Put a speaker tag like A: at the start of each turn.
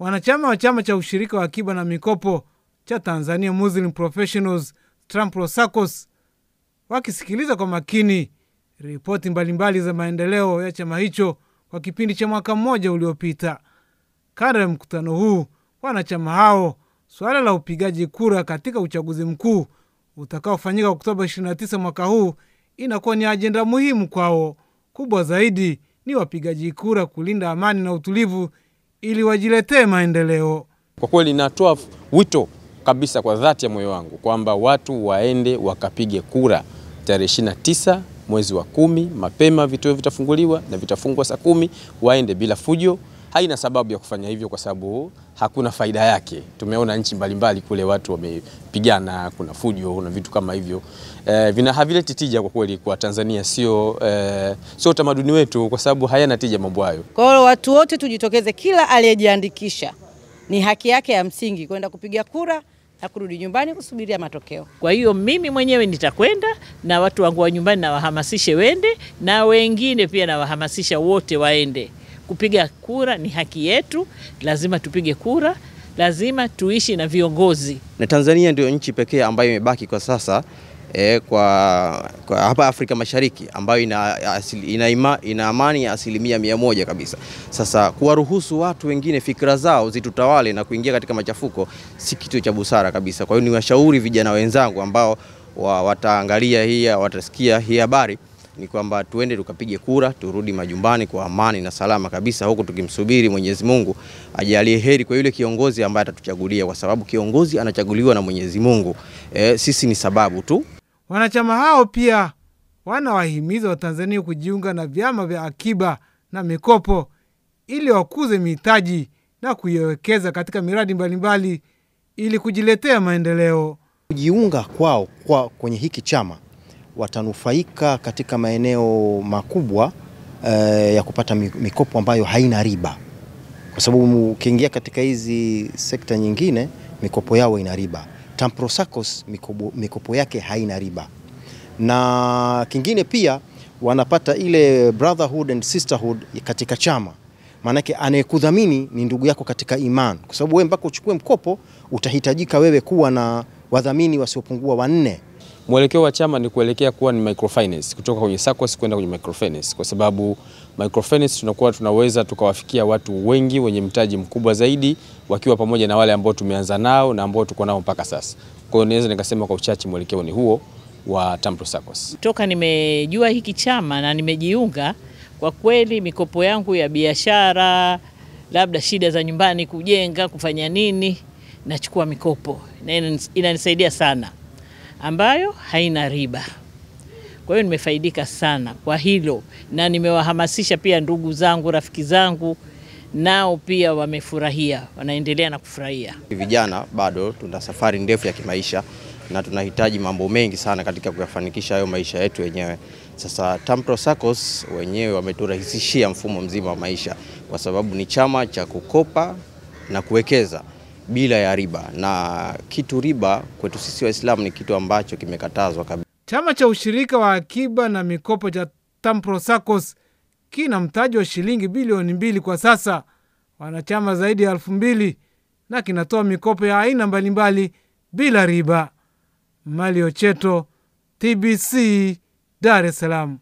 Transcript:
A: Wanachama wa chama cha ushirika wa akiba na mikopo cha Tanzania Muslim Professionals Tampro SACCOS wakisikiliza kwa makini ripoti mbalimbali za maendeleo ya chama hicho kwa kipindi cha mwaka mmoja uliopita. Kabla ya mkutano huu, wanachama hao swala la upigaji kura katika uchaguzi mkuu utakaofanyika Oktoba 29 mwaka huu inakuwa ni ajenda muhimu kwao. Kubwa zaidi ni wapigaji kura kulinda amani na utulivu ili wajiletee maendeleo.
B: Kwa kweli natoa wito kabisa kwa dhati ya moyo wangu kwamba watu waende wakapige kura tarehe 29 mwezi wa 10 mapema. Vituo vitafunguliwa na vitafungwa saa 10. Waende bila fujo. Haina sababu ya kufanya hivyo kwa sababu hakuna faida yake. Tumeona nchi mbalimbali kule watu wamepigana, kuna fujo na vitu kama hivyo. Havileti tija kwa kweli kwa Tanzania, sio utamaduni wetu, kwa sababu hayana tija mambo hayo.
C: Kwa hiyo watu wote tujitokeze, kila aliyejiandikisha ni haki yake ya msingi kwenda kupiga kura na kurudi nyumbani kusubiria matokeo.
D: Kwa hiyo mimi mwenyewe nitakwenda na watu wangu wa nyumbani na wahamasishe wende, na wengine pia na wahamasisha wote waende. Kupiga kura ni haki yetu, lazima tupige kura, lazima tuishi na viongozi.
E: Na Tanzania ndio nchi pekee ambayo imebaki kwa sasa kwa hapa Afrika Mashariki ambayo ina amani ya 100% kabisa. Sasa kuwaruhusu watu wengine fikra zao zitutawale na kuingia katika machafuko si kitu cha busara kabisa. Kwa hiyo ni washauri vijana wenzangu ambao wataangalia watasikia hii habari, ni kwamba tuende tukapige kura, turudi majumbani kwa amani na salama kabisa, huku tukimsubiri Mwenyezi Mungu ajalie heri kwa yule kiongozi ambaye atatuchagulia, kwa sababu kiongozi anachaguliwa na Mwenyezi Mungu. Sisi ni sababu tu.
A: Wanachama hao pia wanawahimiza Watanzania kujiunga na vyama vya akiba na mikopo ili wakuze mitaji na kuiwekeza katika miradi mbalimbali ili kujiletea maendeleo.
F: Kujiunga kwao kwenye hiki chama watanufaika katika maeneo makubwa ya kupata mikopo ambayo haina riba, kwa sababu ukiingia katika hizi sekta nyingine mikopo yao ina riba. Tampro SACCOS mikopo yake haina riba, na kingine pia wanapata ile brotherhood and sisterhood katika chama. Maanake anayekudhamini ni ndugu yako katika iman, kwa sababu wewe mpaka uchukue mkopo utahitajika wewe kuwa na wadhamini wasiopungua 4.
B: Mwelekeo wa chama ni kuelekea kuwa ni microfinance, kutoka kwenye SACCOS kwenda kwenye microfinance, kwa sababu microfinance tunaweza tukawafikia watu wengi wenye mtaji mkubwa zaidi, wakiwa pamoja na wale ambao tumeanza nao na ambao tuko nao mpaka sasa. Kwa hiyo naweza nikasema kwa uchache mwelekeo ni huo wa Tampro SACCOS.
D: Toka nimejua hiki chama na nimejiunga, kwa kweli mikopo yangu ya biashara, labda shida za nyumbani, kujenga, kufanya nini, nachukua mikopo na inanisaidia sana, ambayo haina riba. Kwa hiyo nimefaidika sana kwa hilo, na nimewahamasisha pia ndugu zangu, rafiki zangu, nao pia wamefurahia, wanaendelea na kufurahia.
E: Vijana bado tuna safari ndefu ya kimaisha na tunahitaji mambo mengi sana katika kuyafanikisha hayo maisha yetu wenyewe. Sasa Tampro SACCOS wenyewe wameturahisishia mfumo mzima wa maisha, kwa sababu ni chama cha kukopa na kuwekeza bila ya riba, na kitu riba kwetu sisi Waislamu ni kitu ambacho kimekatazwa kabisa.
A: Chama cha ushirika wa akiba na mikopo cha Tampro SACCOS kina mtaji wa shilingi bilioni 2 kwa sasa, wanachama zaidi ya 2000, na kinatoa mikopo ya aina mbalimbali bila riba. Malio Cheto, TBC, Dar es Salaam.